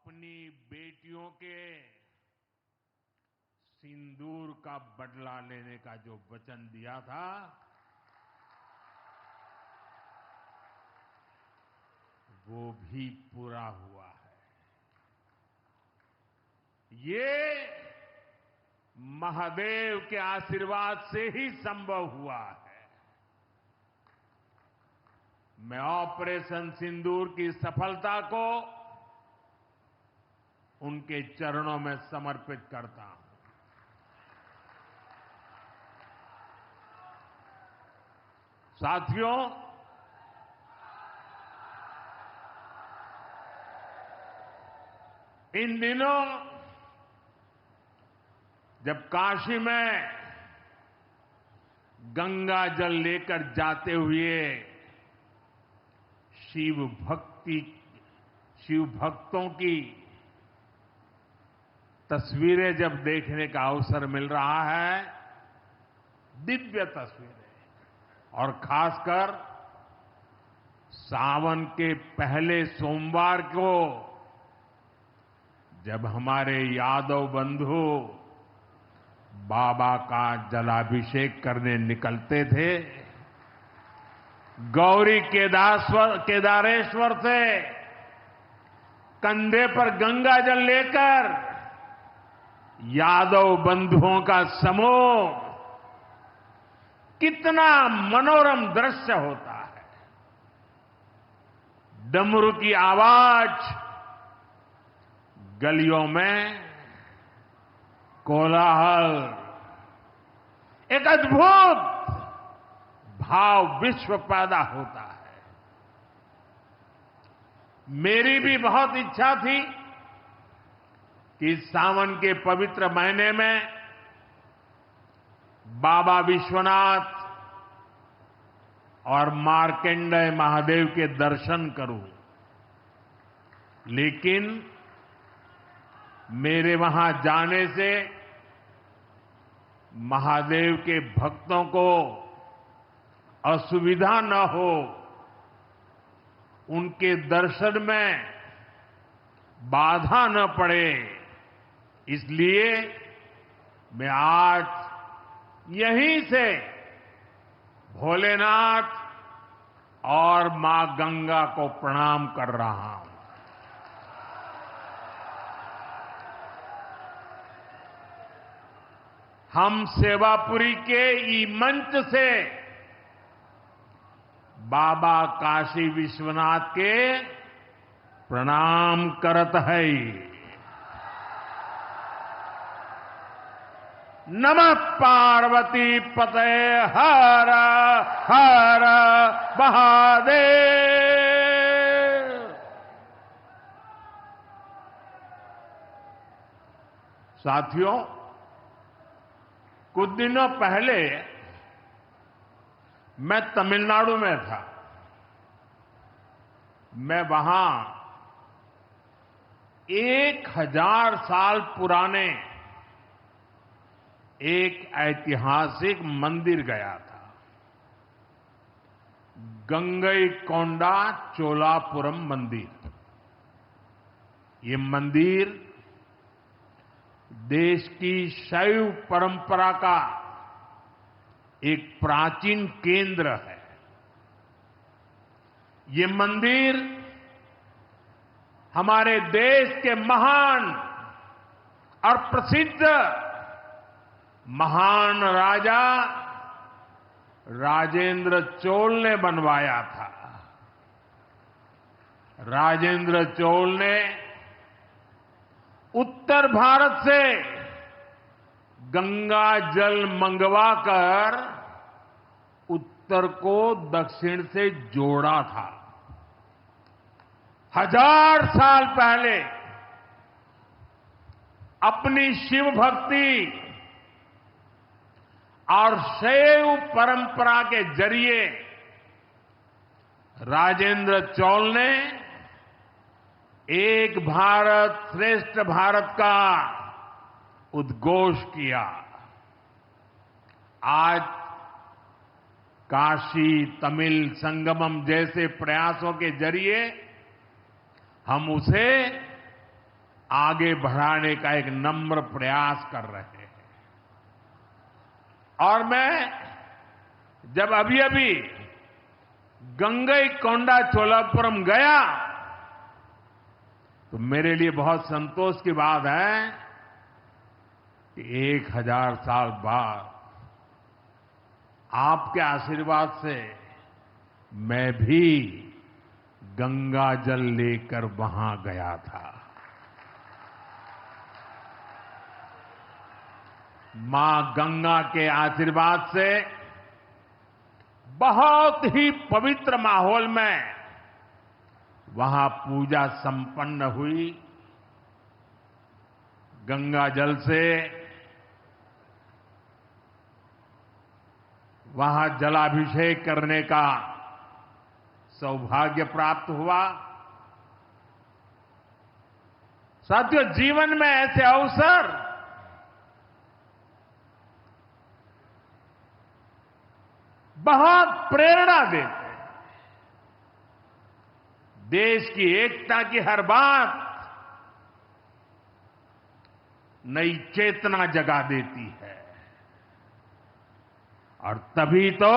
अपनी बेटियों के सिंदूर का बदला लेने का जो वचन दिया था, वो भी पूरा हुआ है। ये महादेव के आशीर्वाद से ही संभव हुआ है। मैं ऑपरेशन सिंदूर की सफलता को उनके चरणों में समर्पित करता हूं। साथियों, इन दिनों जब काशी में गंगा जल लेकर जाते हुए शिव भक्तों की तस्वीरें जब देखने का अवसर मिल रहा है, दिव्य तस्वीरें, और खासकर सावन के पहले सोमवार को जब हमारे यादव बंधु बाबा का जलाभिषेक करने निकलते थे, गौरी केदारेश्वर से कंधे पर गंगा जल लेकर यादव बंधुओं का समूह, कितना मनोरम दृश्य होता है। डमरू की आवाज, गलियों में कोलाहल, एक अद्भुत भाव विश्व पैदा होता है। मेरी भी बहुत इच्छा थी कि सावन के पवित्र महीने में बाबा विश्वनाथ और मार्कंडेय महादेव के दर्शन करूं, लेकिन मेरे वहां जाने से महादेव के भक्तों को असुविधा न हो, उनके दर्शन में बाधा न पड़े, इसलिए मैं आज यहीं से भोलेनाथ और मां गंगा को प्रणाम कर रहा हूं। हम सेवापुरी के ई मंच से बाबा काशी विश्वनाथ के प्रणाम करत है। नमः पार्वती पते हर हर महादेव। साथियों, कुछ दिनों पहले मैं तमिलनाडु में था। मैं वहां 1000 साल पुराने एक ऐतिहासिक मंदिर गया था, गंगईकोंडा चोलापुरम मंदिर। ये मंदिर देश की शैव परंपरा का एक प्राचीन केंद्र है। ये मंदिर हमारे देश के महान और प्रसिद्ध महान राजा राजेंद्र चोल ने बनवाया था। राजेंद्र चोल ने उत्तर भारत से गंगा जल मंगवाकर उत्तर को दक्षिण से जोड़ा था। 1000 साल पहले अपनी शिव भक्ति और शैव परंपरा के जरिए राजेंद्र चोल ने एक भारत श्रेष्ठ भारत का उद्घोष किया। आज काशी तमिल संगमम जैसे प्रयासों के जरिए हम उसे आगे बढ़ाने का एक नम्र प्रयास कर रहे हैं। और मैं जब अभी गंगईकोंडा चोलापुरम गया तो मेरे लिए बहुत संतोष की बात है कि 1000 साल बाद आपके आशीर्वाद से मैं भी गंगा जल लेकर वहां गया था। मां गंगा के आशीर्वाद से बहुत ही पवित्र माहौल में वहां पूजा संपन्न हुई। गंगा जल से वहां जलाभिषेक करने का सौभाग्य प्राप्त हुआ। साथियों, जीवन में ऐसे अवसर बहुत प्रेरणा देते हैं। देश की एकता की हर बात नई चेतना जगा देती है और तभी तो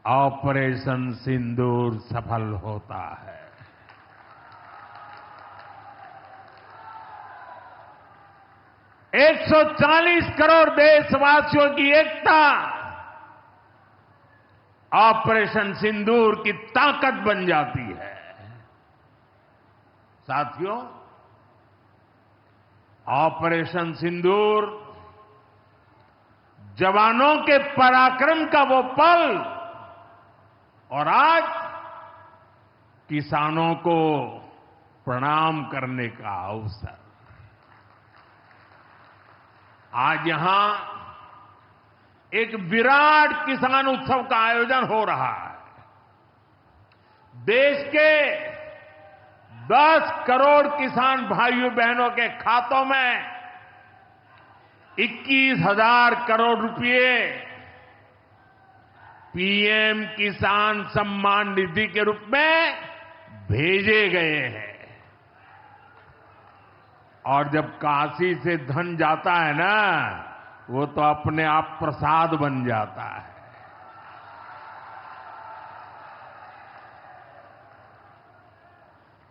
ऑपरेशन सिंदूर सफल होता है। एक 140 करोड़ देशवासियों की एकता ऑपरेशन सिंदूर की ताकत बन जाती है। साथियों, ऑपरेशन सिंदूर जवानों के पराक्रम का वो पल और आज किसानों को प्रणाम करने का अवसर। आज यहां एक विराट किसान उत्सव का आयोजन हो रहा है। देश के 10 करोड़ किसान भाइयों बहनों के खातों में 21,000 करोड़ रुपए पीएम किसान सम्मान निधि के रूप में भेजे गए हैं। और जब काशी से धन जाता है ना, वो तो अपने आप प्रसाद बन जाता है।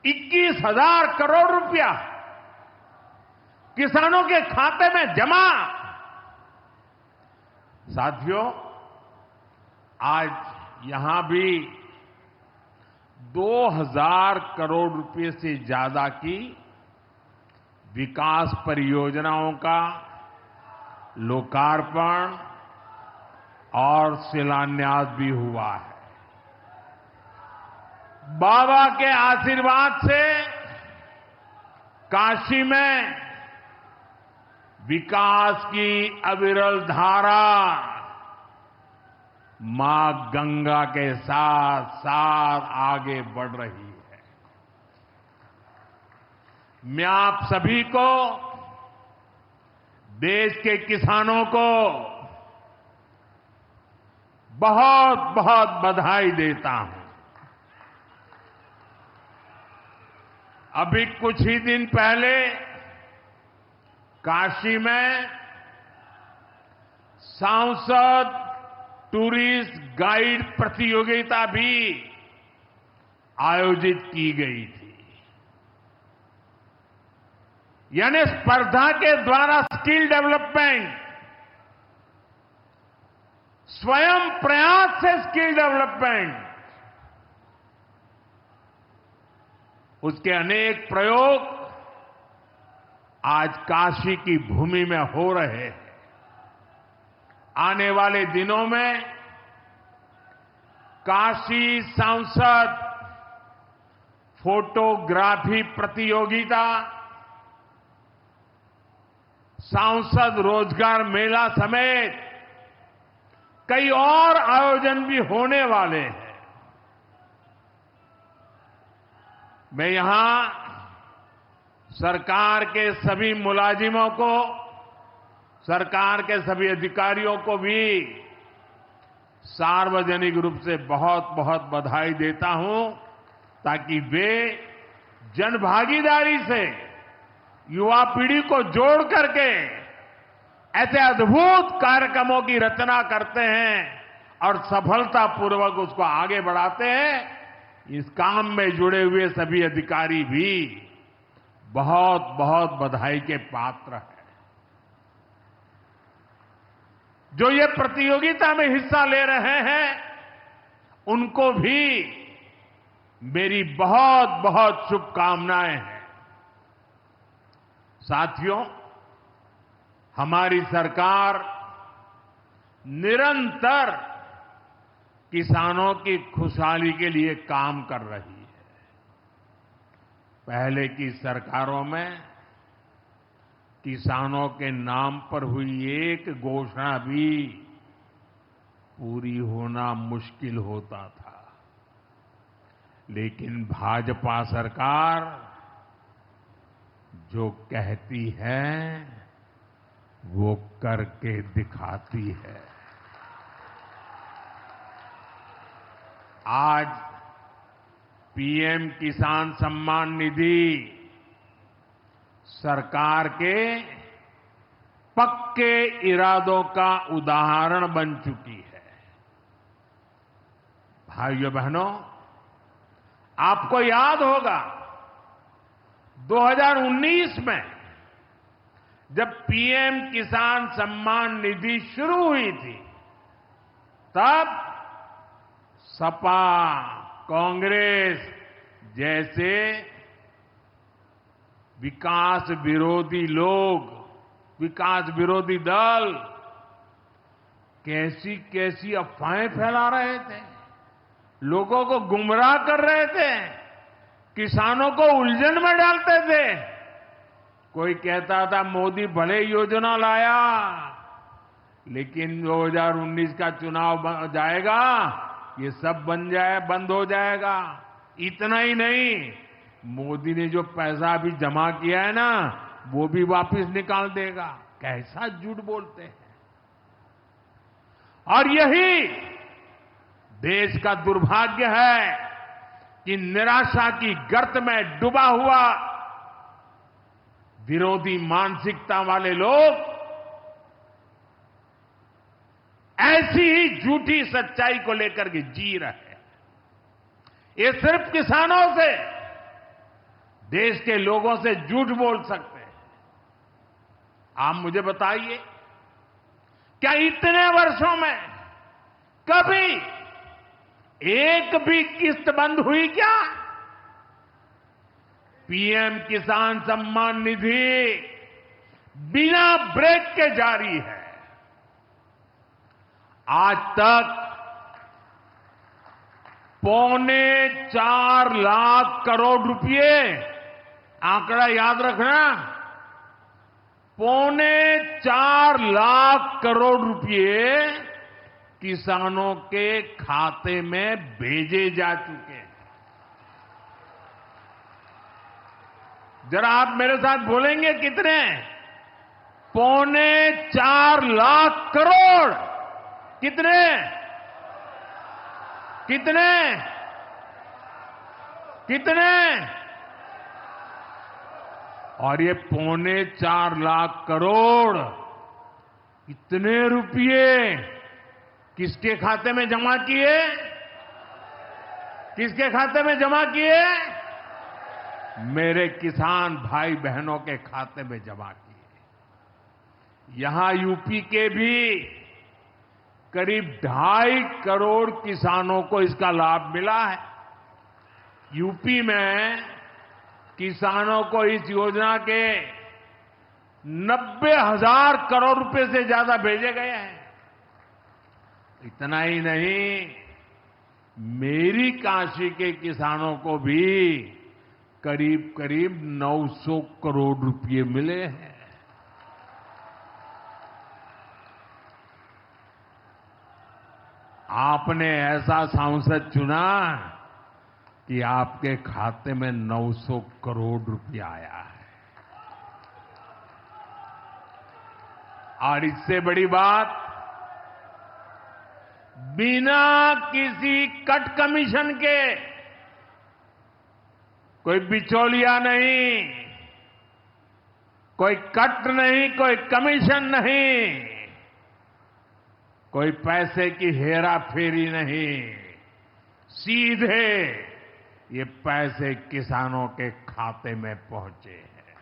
₹21,000 करोड़ रुपया किसानों के खाते में जमा। साथियों, आज यहां भी 2,000 करोड़ रुपए से ज्यादा की विकास परियोजनाओं का लोकार्पण और शिलान्यास भी हुआ है। बाबा के आशीर्वाद से काशी में विकास की अविरल धारा मां गंगा के साथ साथ आगे बढ़ रही है। मैं आप सभी को, देश के किसानों को बहुत बहुत बधाई देता हूं। अभी कुछ ही दिन पहले काशी में सांसद टूरिस्ट गाइड प्रतियोगिता भी आयोजित की गई थी। यानी स्पर्धा के द्वारा स्किल डेवलपमेंट, स्वयं प्रयास से स्किल डेवलपमेंट, उसके अनेक प्रयोग आज काशी की भूमि में हो रहे हैं। आने वाले दिनों में काशी सांसद फोटोग्राफी प्रतियोगिता, सांसद रोजगार मेला समेत कई और आयोजन भी होने वाले हैं। मैं यहां सरकार के सभी मुलाजिमों को, सरकार के सभी अधिकारियों को भी सार्वजनिक रूप से बहुत बहुत बधाई देता हूं, ताकि वे जनभागीदारी से युवा पीढ़ी को जोड़ करके ऐसे अद्भुत कार्यक्रमों की रचना करते हैं और सफलतापूर्वक उसको आगे बढ़ाते हैं। इस काम में जुड़े हुए सभी अधिकारी भी बहुत बहुत बधाई के पात्र हैं। जो ये प्रतियोगिता में हिस्सा ले रहे हैं उनको भी मेरी बहुत बहुत शुभकामनाएं हैं। साथियों, हमारी सरकार निरंतर किसानों की खुशहाली के लिए काम कर रही है। पहले की सरकारों में किसानों के नाम पर हुई एक घोषणा भी पूरी होना मुश्किल होता था, लेकिन भाजपा सरकार जो कहती है वो करके दिखाती है। आज पीएम किसान सम्मान निधि सरकार के पक्के इरादों का उदाहरण बन चुकी है। भाइयों बहनों, आपको याद होगा 2019 में जब पीएम किसान सम्मान निधि शुरू हुई थी, तब सपा, कांग्रेस जैसे विकास विरोधी लोग, विकास विरोधी दल कैसी कैसी अफवाहें फैला रहे थे, लोगों को गुमराह कर रहे थे, किसानों को उलझन में डालते थे। कोई कहता था मोदी भले योजना लाया, लेकिन 2019 का चुनाव जाएगा, ये सब बंद हो जाएगा। इतना ही नहीं, मोदी ने जो पैसा अभी जमा किया है ना, वो भी वापस निकाल देगा। कैसा झूठ बोलते हैं। और यही देश का दुर्भाग्य है कि निराशा की गर्त में डूबा हुआ विरोधी मानसिकता वाले लोग ऐसी ही झूठी सच्चाई को लेकर के जी रहे हैं। ये सिर्फ किसानों से, देश के लोगों से झूठ बोल सकते हैं। आप मुझे बताइए, क्या इतने वर्षों में कभी एक भी किस्त बंद हुई क्या? पीएम किसान सम्मान निधि बिना ब्रेक के जारी है। आज तक 4.25 लाख करोड़ रुपए, आंकड़ा याद रखना, 4.25 लाख करोड़ रुपए किसानों के खाते में भेजे जा चुके हैं। जरा आप मेरे साथ बोलेंगे कितने? 4.25 लाख करोड़। कितने? कितने? कितने? और ये 4.25 लाख करोड़ इतने रुपये किसके खाते में जमा किए? किसके खाते में जमा किए? मेरे किसान भाई बहनों के खाते में जमा किए। यहां यूपी के भी करीब 2.5 करोड़ किसानों को इसका लाभ मिला है। यूपी में किसानों को इस योजना के 90,000 करोड़ रुपए से ज्यादा भेजे गए हैं। इतना ही नहीं, मेरी काशी के किसानों को भी करीब करीब 900 करोड़ रुपए मिले हैं। आपने ऐसा सांसद चुना कि आपके खाते में 900 करोड़ रुपया आया है। और इससे बड़ी बात, बिना किसी कट कमीशन के कोई बिचौलिया नहीं, कोई कट नहीं, कोई कमीशन नहीं, कोई पैसे की हेरा फेरी नहीं। सीधे ये पैसे किसानों के खाते में पहुंचे हैं।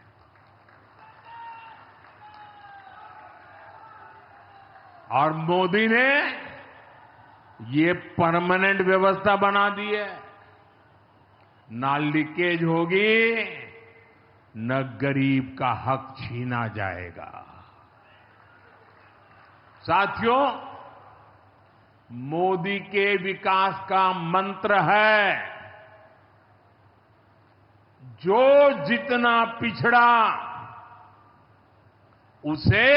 और मोदी ने ये परमानेंट व्यवस्था बना दी है। ना लीकेज होगी, न गरीब का हक छीना जाएगा। साथियों, मोदी के विकास का मंत्र है, जो जितना पिछड़ा उसे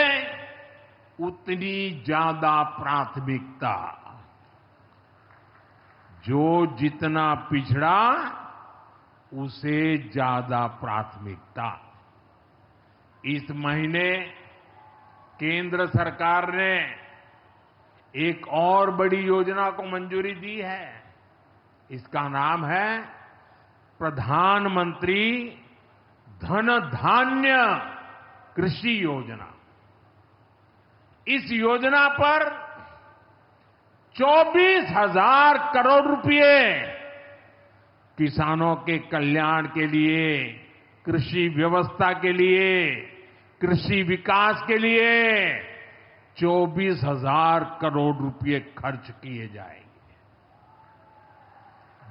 उतनी ज्यादा प्राथमिकता। जो जितना पिछड़ा उसे ज्यादा प्राथमिकता। इस महीने केंद्र सरकार ने एक और बड़ी योजना को मंजूरी दी है। इसका नाम है प्रधानमंत्री धन धान्य कृषि योजना। इस योजना पर 24,000 करोड़ रुपए किसानों के कल्याण के लिए, कृषि व्यवस्था के लिए, कृषि विकास के लिए 24,000 करोड़ रुपए खर्च किए जाएंगे।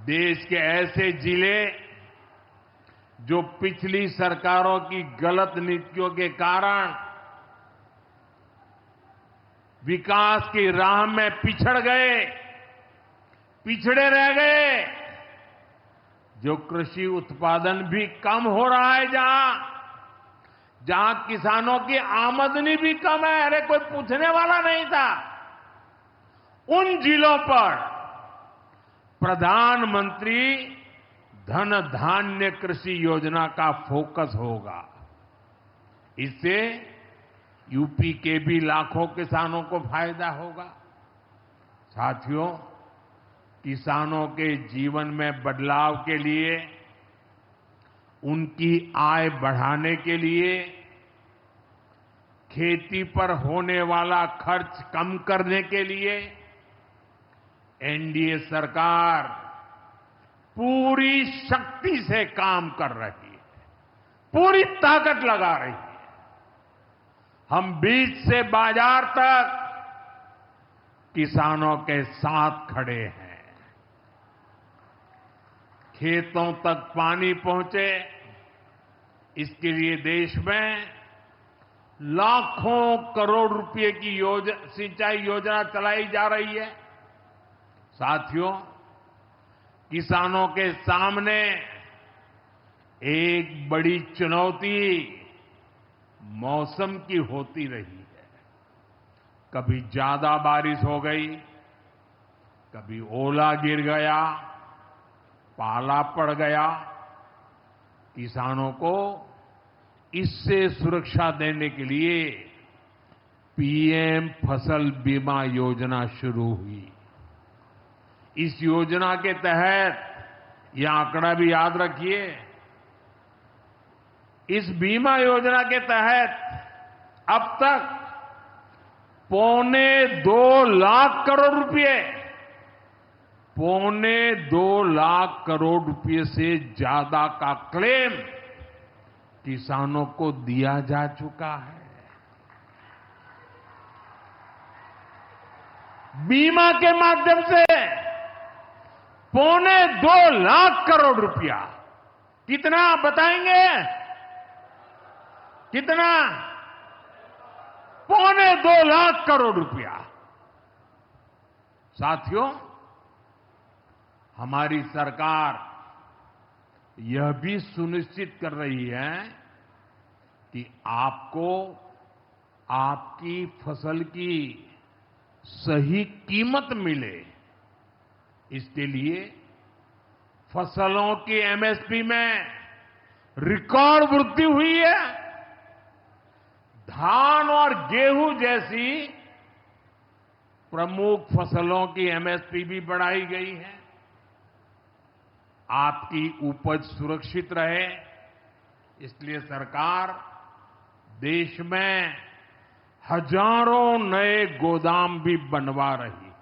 देश के ऐसे जिले जो पिछली सरकारों की गलत नीतियों के कारण विकास की राह में पिछड़ गए, पिछड़े रह गए, जो कृषि उत्पादन भी कम हो रहा है, जहां किसानों की आमदनी भी कम है, अरे कोई पूछने वाला नहीं था, उन जिलों पर प्रधानमंत्री धन धान्य कृषि योजना का फोकस होगा। इससे यूपी के भी लाखों किसानों को फायदा होगा। साथियों, किसानों के जीवन में बदलाव के लिए, उनकी आय बढ़ाने के लिए, खेती पर होने वाला खर्च कम करने के लिए एनडीए सरकार पूरी शक्ति से काम कर रही है, पूरी ताकत लगा रही है। हम बीज से बाजार तक किसानों के साथ खड़े हैं। खेतों तक पानी पहुंचे, इसके लिए देश में लाखों करोड़ रुपए की सिंचाई योजना चलाई जा रही है। साथियों, किसानों के सामने एक बड़ी चुनौती मौसम की होती रही है। कभी ज्यादा बारिश हो गई, कभी ओला गिर गया, पाला पड़ गया। किसानों को इससे सुरक्षा देने के लिए पीएम फसल बीमा योजना शुरू हुई। इस योजना के तहत, यह आंकड़ा भी याद रखिए, इस बीमा योजना के तहत अब तक 2.25 लाख करोड़ रुपए, 2.25 लाख करोड़ रुपए से ज्यादा का क्लेम किसानों को दिया जा चुका है। बीमा के माध्यम से 2.25 लाख करोड़ रुपया। कितना बताएंगे? कितना? 2.25 लाख करोड़ रुपया। साथियों, हमारी सरकार यह भी सुनिश्चित कर रही है कि आपको आपकी फसल की सही कीमत मिले। इसके लिए फसलों की एमएसपी में रिकॉर्ड वृद्धि हुई है। धान और गेहूं जैसी प्रमुख फसलों की एमएसपी भी बढ़ाई गई है। आपकी उपज सुरक्षित रहे, इसलिए सरकार देश में हजारों नए गोदाम भी बनवा रही है।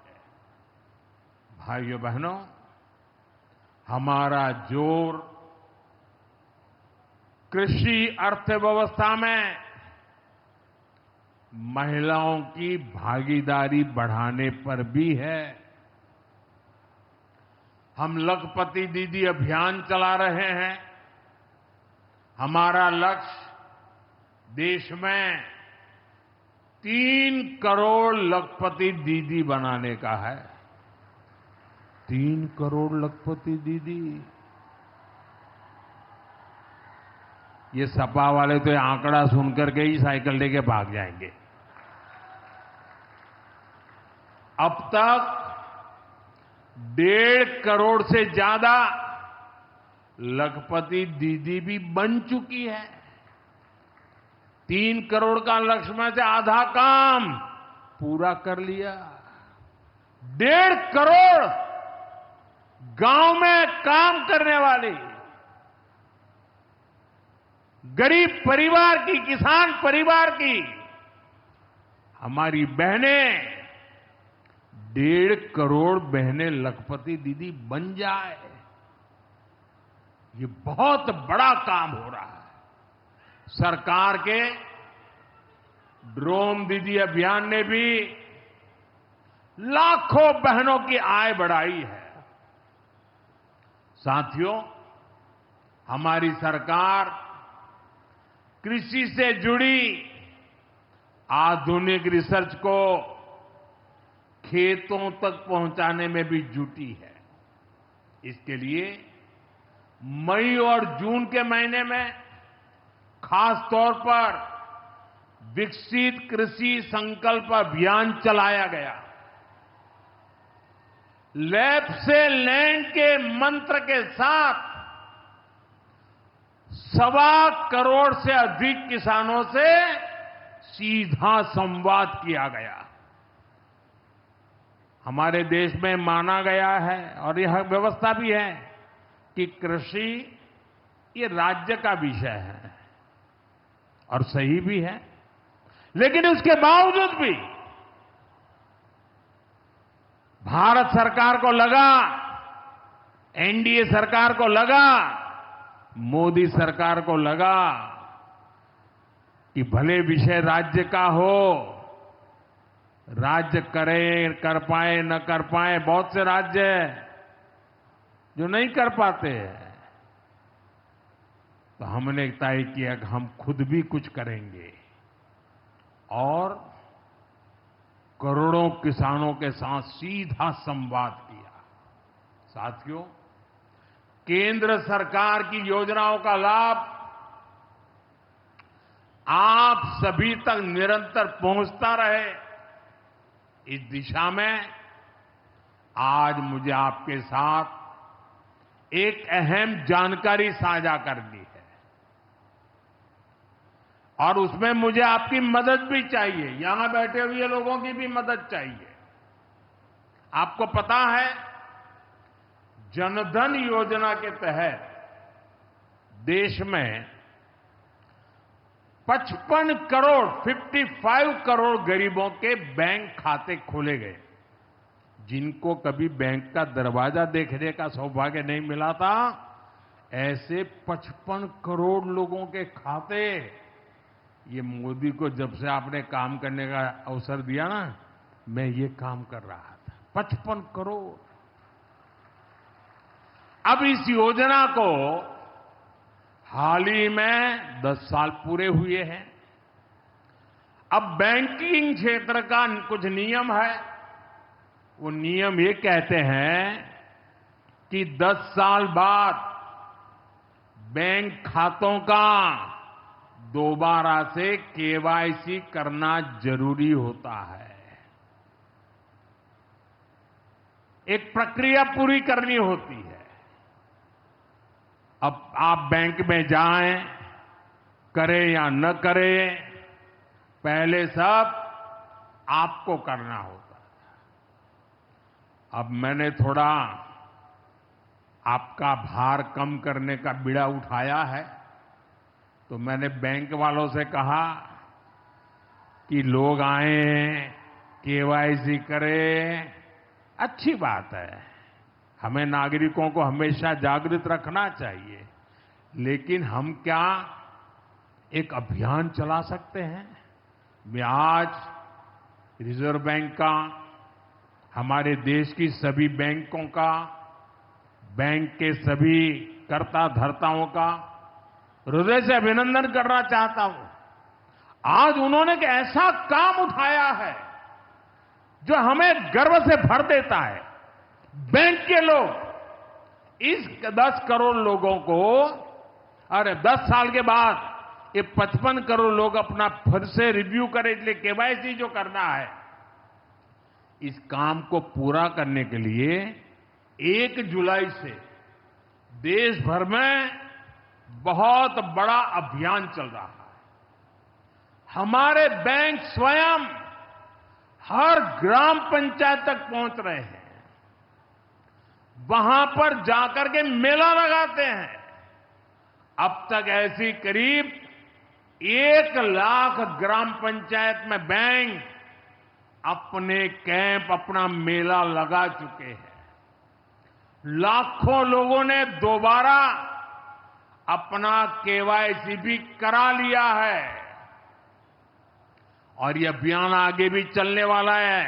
भाइयों बहनों, हमारा जोर कृषि अर्थव्यवस्था में महिलाओं की भागीदारी बढ़ाने पर भी है। हम लखपति दीदी अभियान चला रहे हैं। हमारा लक्ष्य देश में 3 करोड़ लखपति दीदी बनाने का है। 3 करोड़ लखपति दीदी। ये सपा वाले तो ये आंकड़ा सुनकर के ही साइकिल लेके भाग जाएंगे। अब तक 1.5 करोड़ से ज्यादा लखपति दीदी भी बन चुकी है। 3 करोड़ का लक्ष्य में से आधा काम पूरा कर लिया। 1.5 करोड़ गांव में काम करने वाली गरीब परिवार की, किसान परिवार की हमारी बहनें, 1.5 करोड़ बहनें लखपति दीदी बन जाए, ये बहुत बड़ा काम हो रहा है। सरकार के ड्रोन दीदी अभियान ने भी लाखों बहनों की आय बढ़ाई है। साथियों, हमारी सरकार कृषि से जुड़ी आधुनिक रिसर्च को खेतों तक पहुंचाने में भी जुटी है। इसके लिए मई और जून के महीने में खास तौर पर विकसित कृषि संकल्प अभियान चलाया गया। लैब से लैंड के मंत्र के साथ 1.25 करोड़ से अधिक किसानों से सीधा संवाद किया गया। हमारे देश में माना गया है और यह व्यवस्था भी है कि कृषि ये राज्य का विषय है और सही भी है, लेकिन उसके बावजूद भी भारत सरकार को लगा, एनडीए सरकार को लगा, मोदी सरकार को लगा कि भले विषय राज्य का हो, राज्य करे, कर पाए न कर पाए, बहुत से राज्य जो नहीं कर पाते हैं, तो हमने तय किया कि हम खुद भी कुछ करेंगे और करोड़ों किसानों के साथ सीधा संवाद किया। साथियों, केंद्र सरकार की योजनाओं का लाभ आप सभी तक निरंतर पहुंचता रहे, इस दिशा में आज मुझे आपके साथ एक अहम जानकारी साझा करनी है और उसमें मुझे आपकी मदद भी चाहिए। यहां बैठे हुए लोगों की भी मदद चाहिए। आपको पता है, जनधन योजना के तहत देश में 55 करोड़ गरीबों के बैंक खाते खोले गए। जिनको कभी बैंक का दरवाजा देखने का सौभाग्य नहीं मिला था, ऐसे 55 करोड़ लोगों के खाते, ये मोदी को जब से आपने काम करने का अवसर दिया ना, मैं ये काम कर रहा था। 55 करोड़। अब इस योजना को हाल ही में 10 साल पूरे हुए हैं। अब बैंकिंग क्षेत्र का कुछ नियम है। वो नियम ये कहते हैं कि 10 साल बाद बैंक खातों का दोबारा से केवाईसी करना जरूरी होता है। एक प्रक्रिया पूरी करनी होती है। अब आप बैंक में जाएं, करें या न करें, पहले सब आपको करना होता है। अब मैंने थोड़ा आपका भार कम करने का बीड़ा उठाया है। तो मैंने बैंक वालों से कहा कि लोग आएं, केवाईसी करें, अच्छी बात है। हमें नागरिकों को हमेशा जागृत रखना चाहिए। लेकिन हम क्या एक अभियान चला सकते हैं? मैं आज रिजर्व बैंक का, हमारे देश की सभी बैंकों का, बैंक के सभी कर्ता धर्ताओं का हृदय से अभिनंदन करना चाहता हूं। आज उन्होंने एक ऐसा काम उठाया है जो हमें गर्व से भर देता है। बैंक के लोग इस 10 करोड़ लोगों को, अरे 10 साल के बाद ये 55 करोड़ लोग अपना फिर से रिव्यू करें, इसलिए केवाईसी जो करना है, इस काम को पूरा करने के लिए 1 जुलाई से देश भर में बहुत बड़ा अभियान चल रहा है। हमारे बैंक स्वयं हर ग्राम पंचायत तक पहुंच रहे हैं, वहां पर जाकर के मेला लगाते हैं। अब तक ऐसी करीब 1 लाख ग्राम पंचायत में बैंक अपने कैंप, अपना मेला लगा चुके हैं। लाखों लोगों ने दोबारा अपना केवाईसी भी करा लिया है और ये अभियान आगे भी चलने वाला है।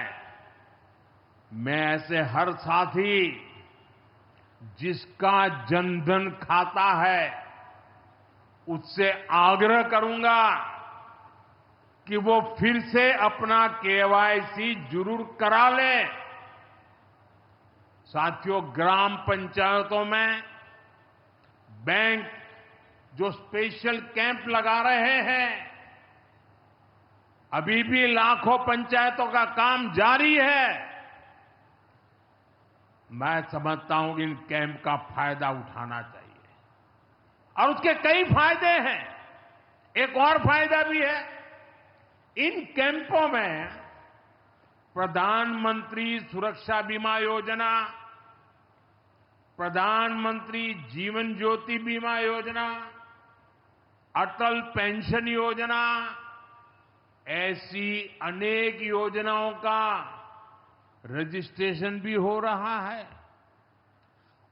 मैं ऐसे हर साथी जिसका जनधन खाता है उससे आग्रह करूंगा कि वो फिर से अपना केवाईसी जरूर करा ले। साथियों, ग्राम पंचायतों में बैंक जो स्पेशल कैंप लगा रहे हैं, अभी भी लाखों पंचायतों का काम जारी है। मैं समझता हूं कि इन कैंप का फायदा उठाना चाहिए और उसके कई फायदे हैं। एक और फायदा भी है, इन कैंपों में प्रधानमंत्री सुरक्षा बीमा योजना, प्रधानमंत्री जीवन ज्योति बीमा योजना, अटल पेंशन योजना, ऐसी अनेक योजनाओं का रजिस्ट्रेशन भी हो रहा है।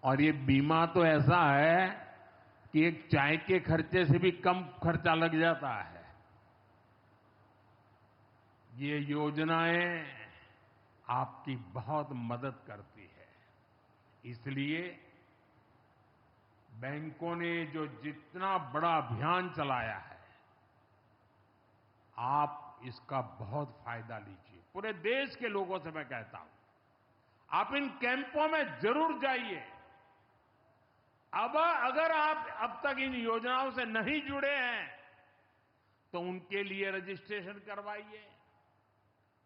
और ये बीमा तो ऐसा है कि एक चाय के खर्चे से भी कम खर्चा लग जाता है। ये योजनाएं आपकी बहुत मदद करती है। इसलिए बैंकों ने जो जितना बड़ा अभियान चलाया है, आप इसका बहुत फायदा लीजिए। पूरे देश के लोगों से मैं कहता हूं, आप इन कैंपों में जरूर जाइए। अब अगर आप अब तक इन योजनाओं से नहीं जुड़े हैं तो उनके लिए रजिस्ट्रेशन करवाइए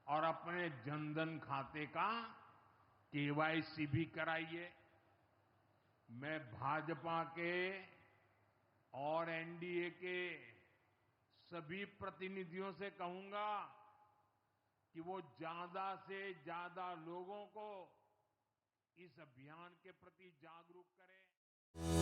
और अपने जनधन खाते का केवाईसी भी कराइए। मैं भाजपा के और एनडीए के सभी प्रतिनिधियों से कहूंगा कि वो ज्यादा से ज्यादा लोगों को इस अभियान के प्रति जागरूक करें।